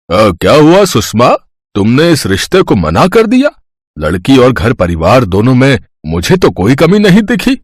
क्या हुआ सुषमा, तुमने इस रिश्ते को मना कर दिया? लड़की और घर परिवार दोनों में मुझे तो कोई कमी नहीं दिखी।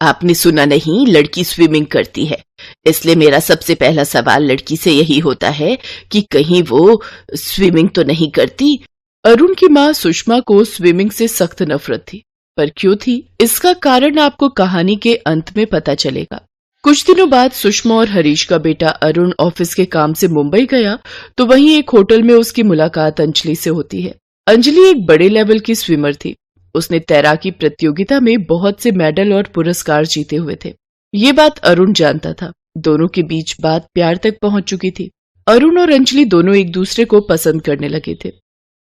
आपने सुना नहीं, लड़की स्विमिंग करती है, इसलिए मेरा सबसे पहला सवाल लड़की से यही होता है कि कहीं वो स्विमिंग तो नहीं करती। अरुण की माँ सुषमा को स्विमिंग से सख्त नफरत थी, पर क्यों थी इसका कारण आपको कहानी के अंत में पता चलेगा। कुछ दिनों बाद सुषमा और हरीश का बेटा अरुण ऑफिस के काम से मुंबई गया तो वहीं एक होटल में उसकी मुलाकात अंजलि से होती है। अंजलि एक बड़े लेवल की स्विमर थी। उसने तैराकी प्रतियोगिता में बहुत से मेडल और पुरस्कार जीते हुए थे। ये बात अरुण जानता था। दोनों के बीच बात प्यार तक पहुंच चुकी थी। अरुण और अंजलि दोनों एक दूसरे को पसंद करने लगे थे।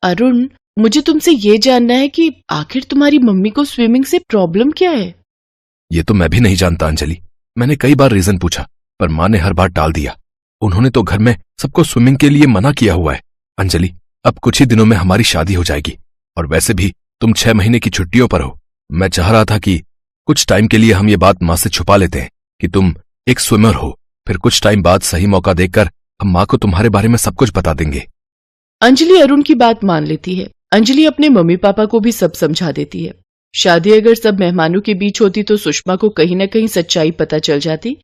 अरुण, मुझे तुमसे ये जानना है कि आखिर तुम्हारी मम्मी को स्विमिंग से प्रॉब्लम क्या है? ये तो मैं भी नहीं जानता अंजलि। मैंने कई बार रीजन पूछा पर माँ ने हर बार टाल दिया। उन्होंने तो घर में सबको स्विमिंग के लिए मना किया हुआ है। अंजलि, अब कुछ ही दिनों में हमारी शादी हो जाएगी और वैसे भी तुम 6 महीने की छुट्टियों पर हो। मैं चाह रहा था कि कुछ टाइम के लिए हम ये बात माँ से छुपा लेते हैं कि तुम एक स्विमर हो। फिर कुछ टाइम बाद सही मौका देखकर हम माँ को तुम्हारे बारे में सब कुछ बता देंगे। अंजलि अरुण की बात मान लेती है। अंजलि अपने मम्मी पापा को भी सब समझा देती है। शादी अगर सब मेहमानों के बीच होती तो सुषमा को कहीं न कहीं सच्चाई पता चल जाती,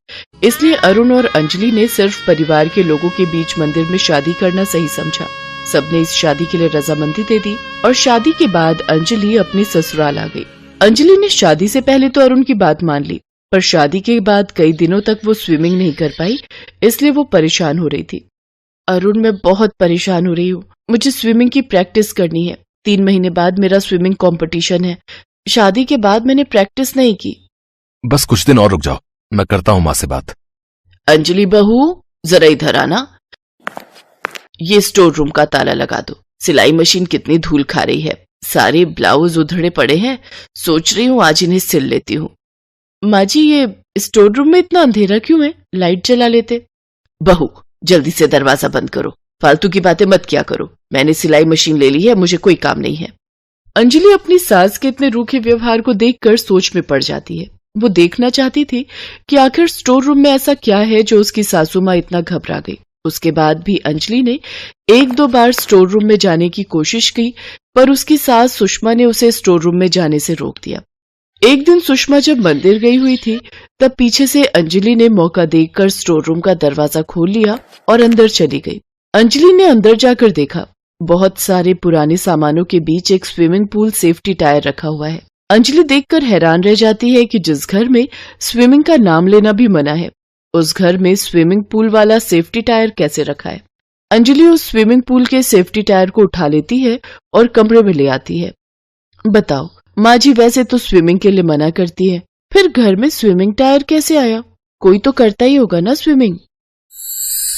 इसलिए अरुण और अंजलि ने सिर्फ परिवार के लोगों के बीच मंदिर में शादी करना सही समझा। सबने इस शादी के लिए रजामंदी दे दी और शादी के बाद अंजलि अपने ससुराल आ गई। अंजलि ने शादी से पहले तो अरुण की बात मान ली, पर शादी के बाद कई दिनों तक वो स्विमिंग नहीं कर पाई, इसलिए वो परेशान हो रही थी। अरुण, मैं बहुत परेशान हो रही हूँ। मुझे स्विमिंग की प्रैक्टिस करनी है। 3 महीने बाद मेरा स्विमिंग कंपटीशन है। शादी के बाद मैंने प्रैक्टिस नहीं की। बस कुछ दिन और रुक जाओ, मैं करता हूँ माँ से बात। अंजलि बहू, जरा इधर आना। ये स्टोर रूम का ताला लगा दो। सिलाई मशीन कितनी धूल खा रही है। सारे ब्लाउज उधड़े पड़े हैं। सोच रही हूँ आज इन्हें सिल लेती हूँ। माँ जी, ये स्टोर रूम में इतना अंधेरा क्यों है? लाइट जला लेते। बहू, जल्दी से दरवाजा बंद करो। फालतू की बातें मत किया करो। मैंने सिलाई मशीन ले ली है, मुझे कोई काम नहीं है। अंजलि अपनी सास के इतने रूखे व्यवहार को देखकर सोच में पड़ जाती है। वो देखना चाहती थी कि आखिर स्टोर रूम में ऐसा क्या है जो उसकी सासू माँ इतना घबरा गई। उसके बाद भी अंजलि ने 1-2 बार स्टोर रूम में जाने की कोशिश की, पर उसकी सास सुषमा ने उसे स्टोर रूम में जाने से रोक दिया। एक दिन सुषमा जब मंदिर गई हुई थी, तब पीछे से अंजलि ने मौका देखकर स्टोर रूम का दरवाजा खोल लिया और अंदर चली गई। अंजलि ने अंदर जाकर देखा, बहुत सारे पुराने सामानों के बीच एक स्विमिंग पूल सेफ्टी टायर रखा हुआ है। अंजलि देखकर हैरान रह जाती है कि जिस घर में स्विमिंग का नाम लेना भी मना है, उस घर में स्विमिंग पूल वाला सेफ्टी टायर कैसे रखा है। अंजलि उस स्विमिंग पूल के सेफ्टी टायर को उठा लेती है और कमरे में ले आती है। बताओ माँ जी, वैसे तो स्विमिंग के लिए मना करती है, फिर घर में स्विमिंग टायर कैसे आया? कोई तो करता ही होगा ना स्विमिंग।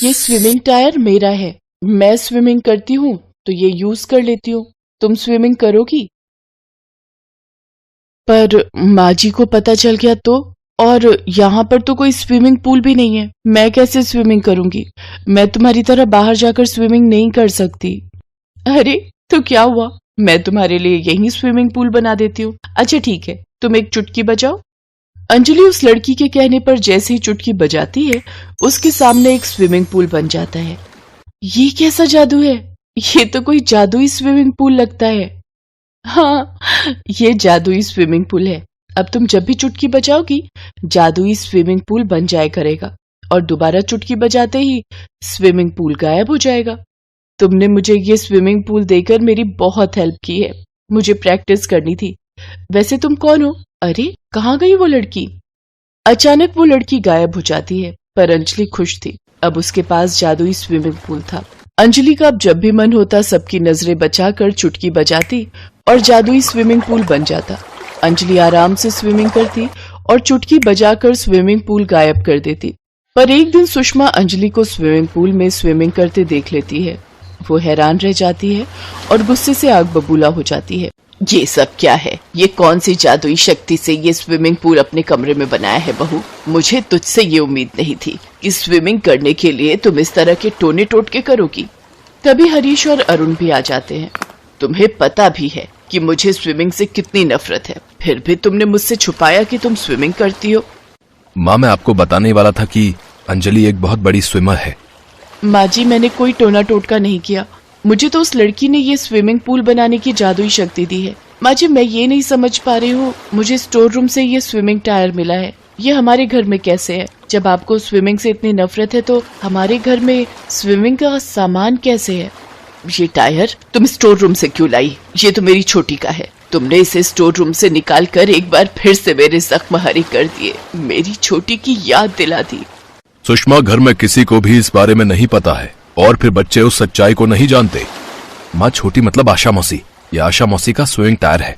ये स्विमिंग टायर मेरा है। मैं स्विमिंग करती हूँ तो ये यूज कर लेती हूँ। तुम स्विमिंग करोगी? पर माँ जी को पता चल गया तो? और यहाँ पर तो कोई स्विमिंग पूल भी नहीं है। मैं कैसे स्विमिंग करूंगी? मैं तुम्हारी तरह बाहर जाकर स्विमिंग नहीं कर सकती। अरे तो क्या हुआ, मैं तुम्हारे लिए यही स्विमिंग पूल बना देती हूँ। अच्छा ठीक है, तुम एक चुटकी बजाओ। अंजलि उस लड़की के कहने पर जैसे ही चुटकी बजाती है, उसके सामने एक स्विमिंग पूल बन जाता है। ये कैसा जादू है? ये तो कोई जादुई स्विमिंग पूल लगता है। हाँ, ये जादुई स्विमिंग पूल है। अब तुम जब भी चुटकी बजाओगी, जादुई स्विमिंग पूल बन जाया करेगा और दोबारा चुटकी बजाते ही स्विमिंग पूल गायब हो जाएगा। तुमने मुझे ये स्विमिंग पूल देकर मेरी बहुत हेल्प की है। मुझे प्रैक्टिस करनी थी। वैसे तुम कौन हो? अरे कहाँ गई वो लड़की? अचानक वो लड़की गायब हो जाती है, पर अंजलि खुश थी। अब उसके पास जादुई स्विमिंग पूल था। अंजलि का अब जब भी मन होता सबकी नजरें बचाकर चुटकी बजाती और जादुई स्विमिंग पूल बन जाता। अंजलि आराम से स्विमिंग करती और चुटकी बजाकर स्विमिंग पूल गायब कर देती। पर एक दिन सुषमा अंजलि को स्विमिंग पूल में स्विमिंग करते देख लेती है। वो हैरान रह जाती है और गुस्से से आग बबूला हो जाती है। ये सब क्या है? ये कौन सी जादुई शक्ति से ये स्विमिंग पूल अपने कमरे में बनाया है बहू? मुझे तुझसे ये उम्मीद नहीं थी कि स्विमिंग करने के लिए तुम इस तरह के टोने टोटके करोगी। तभी हरीश और अरुण भी आ जाते हैं। तुम्हें पता भी है कि मुझे स्विमिंग से कितनी नफरत है, फिर भी तुमने मुझसे छुपाया कि तुम स्विमिंग करती हो। माँ, मैं आपको बताने वाला था कि अंजलि एक बहुत बड़ी स्विमर है। माँ जी, मैंने कोई टोना टोटका नहीं किया। मुझे तो उस लड़की ने ये स्विमिंग पूल बनाने की जादुई शक्ति दी है। माँ जी, मैं ये नहीं समझ पा रही हूँ, मुझे स्टोर रूम से ये स्विमिंग टायर मिला है, ये हमारे घर में कैसे है? जब आपको स्विमिंग से इतनी नफरत है तो हमारे घर में स्विमिंग का सामान कैसे है? ये टायर तुम स्टोर रूम से क्यों लाई? ये तो मेरी छोटी का है। तुमने इसे स्टोर रूम से निकाल कर एक बार फिर से मेरे जख्म हरे कर दिए, मेरी छोटी की याद दिला दी। सुषमा, घर में किसी को भी इस बारे में नहीं पता है और फिर बच्चे उस सच्चाई को नहीं जानते। माँ, छोटी मतलब आशा मौसी। ये आशा मौसी का स्विमिंग टायर है।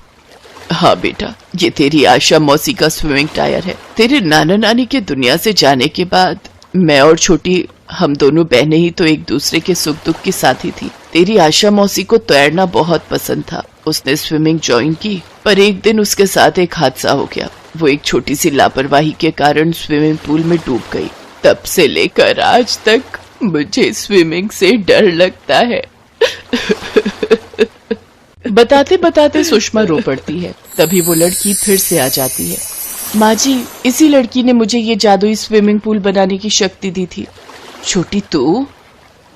हाँ बेटा, ये तेरी आशा मौसी का स्विमिंग टायर है। तेरे नाना नानी के दुनिया से जाने के बाद मैं और छोटी, हम दोनों बहनें ही तो एक दूसरे के सुख दुख की साथी थी। तेरी आशा मौसी को तैरना बहुत पसंद था, उसने स्विमिंग ज्वाइन की, पर एक दिन उसके साथ एक हादसा हो गया। वो एक छोटी सी लापरवाही के कारण स्विमिंग पूल में डूब गई। तब से लेकर आज तक मुझे स्विमिंग से डर लगता है। बताते बताते सुषमा रो पड़ती है। तभी वो लड़की फिर से आ जाती है। माँ जी, इसी लड़की ने मुझे ये जादुई स्विमिंग पूल बनाने की शक्ति दी थी। छोटी तू?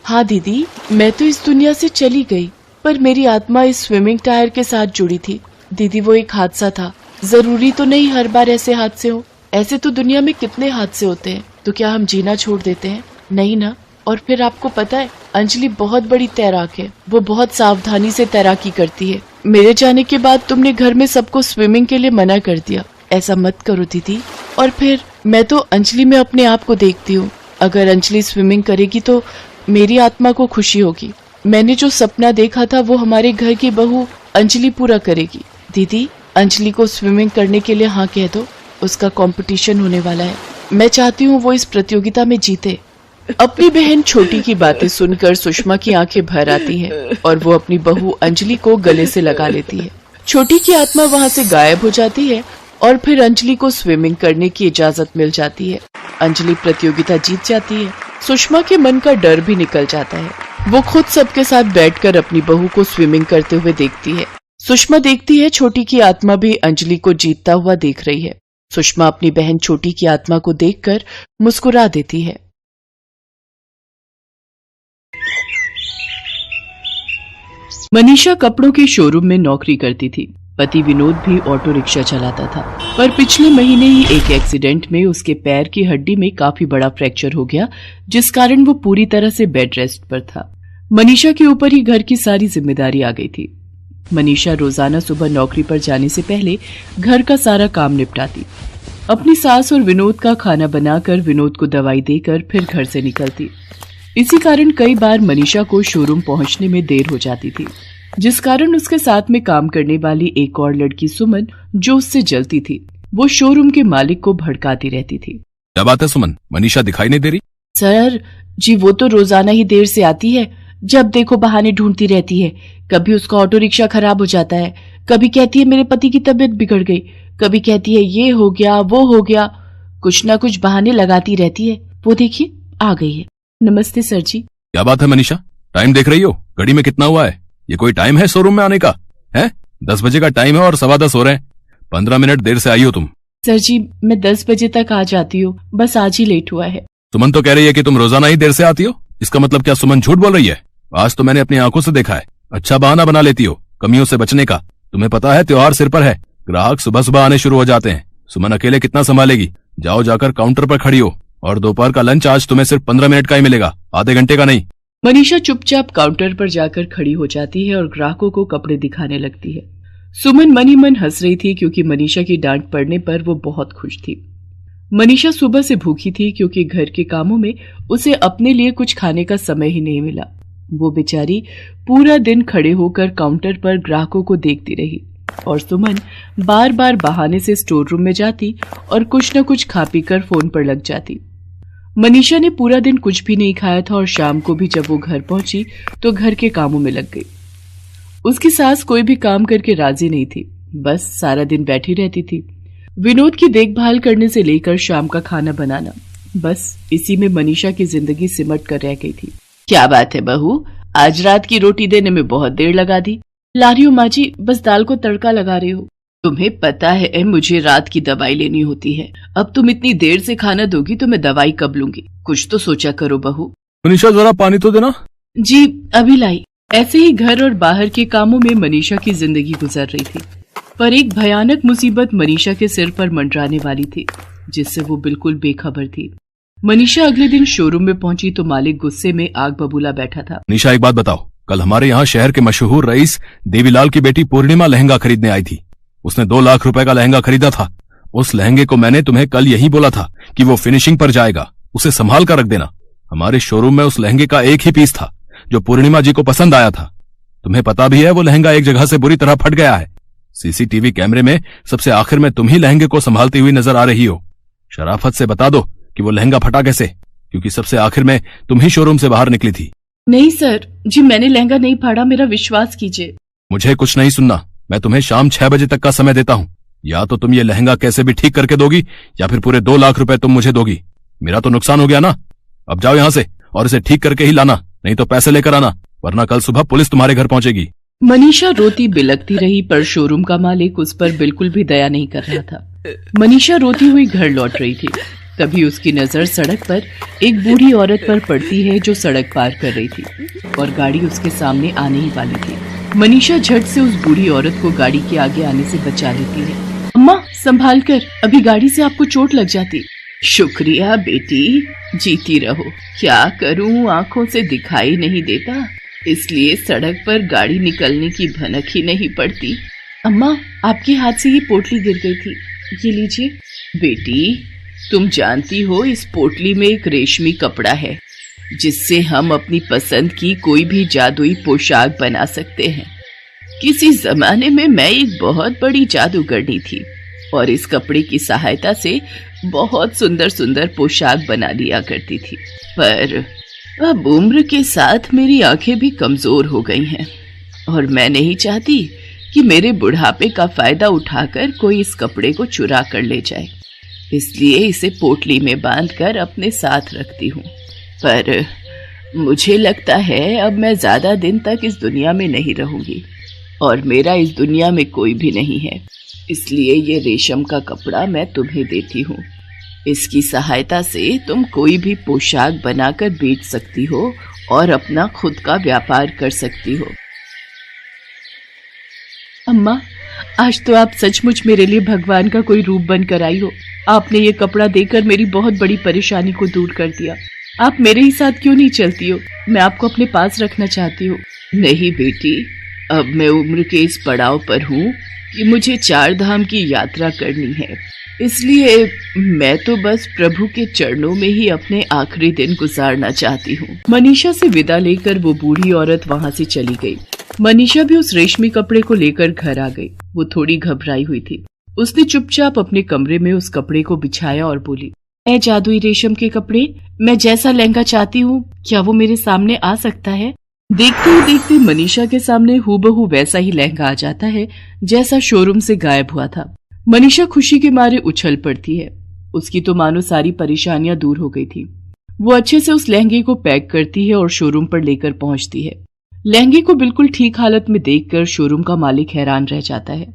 हाँ दीदी, मैं तो इस दुनिया से चली गई, पर मेरी आत्मा इस स्विमिंग टायर के साथ जुड़ी थी। दीदी, वो एक हादसा था, जरूरी तो नहीं हर बार ऐसे हादसे हो। ऐसे तो दुनिया में कितने हादसे होते हैं, तो क्या हम जीना छोड़ देते हैं? नहीं ना। और फिर आपको पता है, अंजलि बहुत बड़ी तैराक है, वो बहुत सावधानी से तैराकी करती है। मेरे जाने के बाद तुमने घर में सबको स्विमिंग के लिए मना कर दिया। ऐसा मत करो दीदी। और फिर मैं तो अंजलि में अपने आप को देखती हूँ। अगर अंजलि स्विमिंग करेगी तो मेरी आत्मा को खुशी होगी। मैंने जो सपना देखा था वो हमारे घर की बहू अंजलि पूरा करेगी। दीदी, अंजलि को स्विमिंग करने के लिए हाँ कह दो, उसका कंपटीशन होने वाला है। मैं चाहती हूँ वो इस प्रतियोगिता में जीते। अपनी बहन छोटी की बातें सुनकर सुषमा की आंखें भर आती हैं और वो अपनी बहू अंजलि को गले से लगा लेती है। छोटी की आत्मा वहाँ से गायब हो जाती है और फिर अंजलि को स्विमिंग करने की इजाजत मिल जाती है। अंजलि प्रतियोगिता जीत जाती है। सुषमा के मन का डर भी निकल जाता है। वो खुद सबके साथ बैठकर अपनी बहू को स्विमिंग करते हुए देखती है। सुषमा देखती है छोटी की आत्मा भी अंजलि को जीतता हुआ देख रही है। सुषमा अपनी बहन छोटी की आत्मा को देखकर मुस्कुरा देती है। मनीषा कपड़ों के शोरूम में नौकरी करती थी। पति विनोद भी ऑटो रिक्शा चलाता था, पर पिछले महीने ही एक एक्सीडेंट में उसके पैर की हड्डी में काफी बड़ा फ्रैक्चर हो गया, जिस कारण वो पूरी तरह से बेड रेस्ट पर था। मनीषा के ऊपर ही घर की सारी जिम्मेदारी आ गई थी। मनीषा रोजाना सुबह नौकरी पर जाने से पहले घर का सारा काम निपटाती, अपनी सास और विनोद का खाना बनाकर विनोद को दवाई देकर फिर घर से निकलती। इसी कारण कई बार मनीषा को शोरूम पहुंचने में देर हो जाती थी, जिस कारण उसके साथ में काम करने वाली एक और लड़की सुमन, जो उससे जलती थी, वो शोरूम के मालिक को भड़काती रहती थी। क्या बात है सुमन, मनीषा दिखाई नहीं दे रही? सर जी, वो तो रोजाना ही देर से आती है, जब देखो बहाने ढूंढती रहती है। कभी उसका ऑटो रिक्शा खराब हो जाता है, कभी कहती है मेरे पति की तबीयत बिगड़ गई, कभी कहती है ये हो गया वो हो गया, कुछ ना कुछ बहाने लगाती रहती है। वो देखिए आ गई है। नमस्ते सर जी। क्या बात है मनीषा, टाइम देख रही हो? घड़ी में कितना हुआ है? ये कोई टाइम है शोरूम में आने का? है 10 बजे का टाइम है और 10:15 हो रहे हैं। 15 मिनट देर से आई हो तुम। सर जी, मैं 10 बजे तक आ जाती हूँ, बस आज ही लेट हुआ है। सुमन तो कह रही है कि तुम रोजाना ही देर से आती हो। इसका मतलब क्या सुमन झूठ बोल रही है? आज तो मैंने अपनी आंखों से देखा है। अच्छा बहाना बना लेती हो कमियों से बचने का। तुम्हें पता है त्योहार सिर पर है, ग्राहक सुबह सुबह आने शुरू हो जाते हैं। सुमन अकेले कितना संभालेगी? जाओ जाकर काउंटर पर खड़ी हो, और दोपहर का लंच आज तुम्हें सिर्फ 15 मिनट का ही मिलेगा, आधे घंटे का नहीं। मनीषा चुपचाप काउंटर पर जाकर खड़ी हो जाती है और ग्राहकों को कपड़े दिखाने लगती है। सुमन मन ही मन हंस रही थी, क्योंकि मनीषा की डांट पड़ने पर वो बहुत खुश थी। मनीषा सुबह से भूखी थी, क्योंकि घर के कामों में उसे अपने लिए कुछ खाने का समय ही नहीं मिला। वो बेचारी पूरा दिन खड़े होकर काउंटर पर ग्राहकों को देखती रही, और सुमन बार बार बहाने से स्टोर रूम में जाती और कुछ न कुछ खा पीकर फोन पर लग जाती। मनीषा ने पूरा दिन कुछ भी नहीं खाया था, और शाम को भी जब वो घर पहुंची तो घर के कामों में लग गई। उसकी सास कोई भी काम करके राजी नहीं थी, बस सारा दिन बैठी रहती थी। विनोद की देखभाल करने से लेकर शाम का खाना बनाना, बस इसी में मनीषा की जिंदगी सिमट कर रह गई थी। क्या बात है बहू, आज रात की रोटी देने में बहुत देर लगा दी। ला रही हूँ माँ जी, बस दाल को तड़का लगा रही हूँ। तुम्हें पता है मुझे रात की दवाई लेनी होती है। अब तुम इतनी देर से खाना दोगी तो मैं दवाई कब लूंगी? कुछ तो सोचा करो बहू। मनीषा जरा पानी तो देना। जी अभी लाई। ऐसे ही घर और बाहर के कामों में मनीषा की जिंदगी गुजर रही थी, पर एक भयानक मुसीबत मनीषा के सिर पर मंडराने वाली थी, जिससे वो बिल्कुल बेखबर थी। मनीषा अगले दिन शोरूम में पहुंची तो मालिक गुस्से में आग बबूला बैठा था। मनीषा, एक बात बताओ, कल हमारे यहाँ शहर के मशहूर रईस देवीलाल की बेटी पूर्णिमा लहंगा खरीदने आई थी। उसने 2 लाख रुपए का लहंगा खरीदा था। उस लहंगे को मैंने तुम्हें कल यही बोला था कि वो फिनिशिंग पर जाएगा, उसे संभाल कर रख देना। हमारे शोरूम में उस लहंगे का एक ही पीस था जो पूर्णिमा जी को पसंद आया था। तुम्हें पता भी है वो लहंगा एक जगह से बुरी तरह फट गया है। सीसीटीवी कैमरे में सबसे आखिर में तुम ही लहंगे को संभालती हुई नजर आ रही हो। शराफत से बता दो कि वो लहंगा फटा कैसे, क्योंकि सबसे आखिर में तुम ही शोरूम से बाहर निकली थी। नहीं सर जी, मैंने लहंगा नहीं फाड़ा, मेरा विश्वास कीजिए। मुझे कुछ नहीं सुनना। मैं तुम्हें शाम 6 बजे तक का समय देता हूँ। या तो तुम ये लहंगा कैसे भी ठीक करके दोगी या फिर पूरे 2 लाख रुपए तुम मुझे दोगी। मेरा तो नुकसान हो गया ना। अब जाओ यहाँ से और इसे ठीक करके ही लाना, नहीं तो पैसे लेकर आना, वरना कल सुबह पुलिस तुम्हारे घर पहुंचेगी। मनीषा रोती बिलखती रही, पर शोरूम का मालिक उस पर बिल्कुल भी दया नहीं कर रहा था। मनीषा रोती हुई घर लौट रही थी, तभी उसकी नजर सड़क पर एक बूढ़ी औरत पर पड़ती है जो सड़क पार कर रही थी और गाड़ी उसके सामने आने ही वाली थी। मनीषा झट से उस बूढ़ी औरत को गाड़ी के आगे आने से बचा लेती है। अम्मा संभाल कर, अभी गाड़ी से आपको चोट लग जाती। शुक्रिया बेटी, जीती रहो। क्या करूं, आंखों से दिखाई नहीं देता, इसलिए सड़क पर गाड़ी निकलने की भनक ही नहीं पड़ती। अम्मा आपके हाथ से ये पोटली गिर गई थी, ये लीजिए। बेटी तुम जानती हो इस पोटली में एक रेशमी कपड़ा है जिससे हम अपनी पसंद की कोई भी जादुई पोशाक बना सकते हैं। किसी जमाने में मैं एक बहुत बड़ी जादूगरनी थी और इस कपड़े की सहायता से बहुत सुंदर सुंदर पोशाक बना लिया करती थी, पर अब उम्र के साथ मेरी आंखें भी कमजोर हो गई हैं और मैं नहीं चाहती कि मेरे बुढ़ापे का फायदा उठाकर कोई इस कपड़े को चुरा कर ले जाए, इसलिए इसे पोटली में बांधकर अपने साथ रखती हूँ। पर मुझे लगता है अब मैं ज्यादा दिन तक इस दुनिया में नहीं रहूंगी और मेरा इस दुनिया में कोई भी नहीं है, इसलिए ये रेशम का कपड़ा मैं तुम्हें देती हूँ। इसकी सहायता से तुम कोई भी पोशाक बनाकर बेच सकती हो और अपना खुद का व्यापार कर सकती हो। अम्मा आज तो आप सचमुच मेरे लिए भगवान का कोई रूप बनकर आई हो। आपने ये कपड़ा देकर मेरी बहुत बड़ी परेशानी को दूर कर दिया। आप मेरे ही साथ क्यों नहीं चलती हो? मैं आपको अपने पास रखना चाहती हूँ। नहीं बेटी, अब मैं उम्र के इस पड़ाव पर हूँ कि मुझे 4 धाम की यात्रा करनी है, इसलिए मैं तो बस प्रभु के चरणों में ही अपने आखिरी दिन गुजारना चाहती हूँ। मनीषा से विदा लेकर वो बूढ़ी औरत वहाँ से चली गई। मनीषा भी उस रेशमी कपड़े को लेकर घर आ गई। वो थोड़ी घबराई हुई थी। उसने चुपचाप अपने कमरे में उस कपड़े को बिछाया और बोली, ऐ जादुई रेशम के कपड़े, मैं जैसा लहंगा चाहती हूँ क्या वो मेरे सामने आ सकता है? देखते ही देखते मनीषा के सामने हूबहू वैसा ही लहंगा आ जाता है जैसा शोरूम से गायब हुआ था। मनीषा खुशी के मारे उछल पड़ती है। उसकी तो मानो सारी परेशानियां दूर हो गई थी। वो अच्छे से उस लहंगे को पैक करती है और शोरूम पर लेकर पहुंचती है। लहंगे को बिल्कुल ठीक हालत में देखकर शोरूम का मालिक हैरान रह जाता है।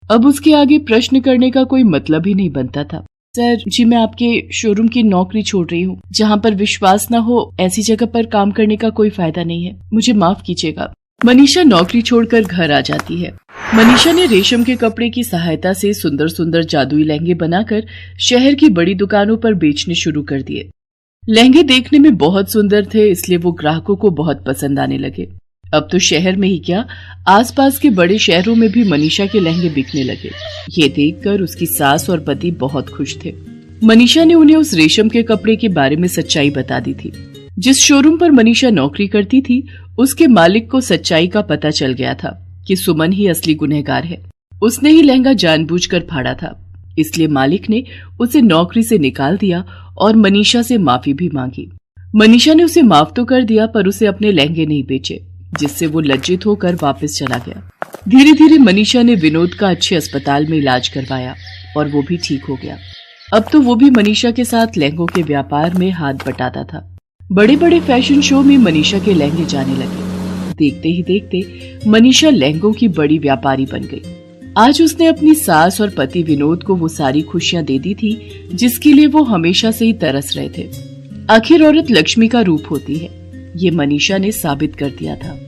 अब उसके आगे प्रश्न करने का कोई मतलब ही नहीं बनता था। सर जी, मैं आपके शोरूम की नौकरी छोड़ रही हूँ। जहाँ पर विश्वास न हो ऐसी जगह पर काम करने का कोई फायदा नहीं है, मुझे माफ कीजिएगा। मनीषा नौकरी छोड़कर घर आ जाती है। मनीषा ने रेशम के कपड़े की सहायता से सुंदर सुंदर जादुई लहंगे बनाकर शहर की बड़ी दुकानों पर बेचने शुरू कर दिए। लहंगे देखने में बहुत सुंदर थे, इसलिए वो ग्राहकों को बहुत पसंद आने लगे। अब तो शहर में ही क्या, आसपास के बड़े शहरों में भी मनीषा के लहंगे बिकने लगे। ये देखकर उसकी सास और पति बहुत खुश थे। मनीषा ने उन्हें उस रेशम के कपड़े के बारे में सच्चाई बता दी थी। जिस शोरूम पर मनीषा नौकरी करती थी, उसके मालिक को सच्चाई का पता चल गया था कि सुमन ही असली गुनहगार है। उसने ही लहंगा जानबूझकर फाड़ा था, इसलिए मालिक ने उसे नौकरी से निकाल दिया और मनीषा से माफी भी मांगी। मनीषा ने उसे माफ तो कर दिया, पर उसे अपने लहंगे नहीं बेचे, जिससे वो लज्जित होकर वापस चला गया। धीरे धीरे मनीषा ने विनोद का अच्छे अस्पताल में इलाज करवाया और वो भी ठीक हो गया। अब तो वो भी मनीषा के साथ लहंगों के व्यापार में हाथ बटाता था। बड़े बड़े फैशन शो में मनीषा के लहंगे जाने लगे। देखते ही देखते मनीषा लहंगों की बड़ी व्यापारी बन गई। आज उसने अपनी सास और पति विनोद को वो सारी खुशियां दे दी थी जिसके लिए वो हमेशा से ही तरस रहे थे। आखिर औरत लक्ष्मी का रूप होती है, ये मनीषा ने साबित कर दिया था।